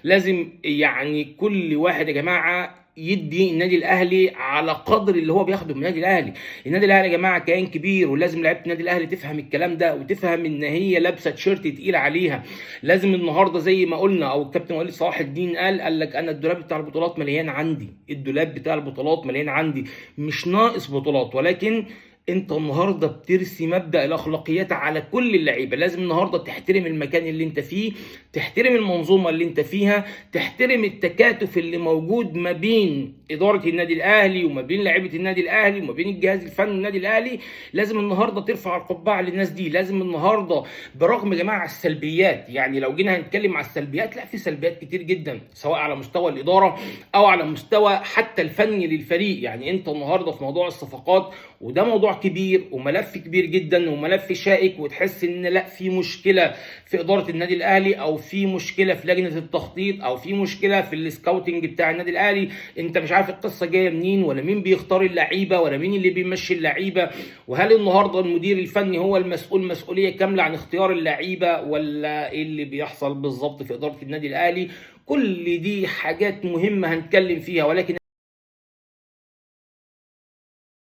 لازم يعني كل واحد يا جماعه يدي النادي الاهلي على قدر اللي هو بياخده من النادي الاهلي. النادي الاهلي يا جماعه كيان كبير، ولازم لعيبه النادي الاهلي تفهم الكلام ده، وتفهم ان هي لابسه تيشيرت تقيل عليها. لازم النهارده زي ما قلنا، او الكابتن وليد صلاح الدين قال لك انا الدولاب بتاع البطولات مليان عندي، الدولاب بتاع البطولات مليان عندي، مش ناقص بطولات. ولكن انت النهارده بترسي مبدأ الاخلاقيات على كل اللعيبه. لازم النهارده تحترم المكان اللي انت فيه، تحترم المنظومه اللي انت فيها، تحترم التكاتف اللي موجود ما بين اداره النادي الاهلي وما بين لعيبه النادي الاهلي وما بين الجهاز الفني النادي الاهلي. لازم النهارده ترفع القبعه للناس دي. لازم النهارده برغم يا جماعه السلبيات، يعني لو جينا هنتكلم على السلبيات، لا في سلبيات كتير جدا سواء على مستوى الاداره او على مستوى حتى الفني للفريق. يعني انت النهارده في موضوع الصفقات، وده موضوع كبير وملف كبير جدا وملف شائك، وتحس ان لا في مشكله في اداره النادي الاهلي، او في مشكله في لجنه التخطيط، او في مشكله في السكاوتنج بتاع النادي الاهلي. انت مش عارف القصه جايه منين، ولا مين بيختار اللعيبه، ولا مين اللي بيمشي اللعيبه، وهل النهارده المدير الفني هو المسؤول مسؤوليه كامله عن اختيار اللعيبه، ولا ايه اللي بيحصل بالظبط في اداره النادي الاهلي. كل دي حاجات مهمه هنتكلم فيها، ولكن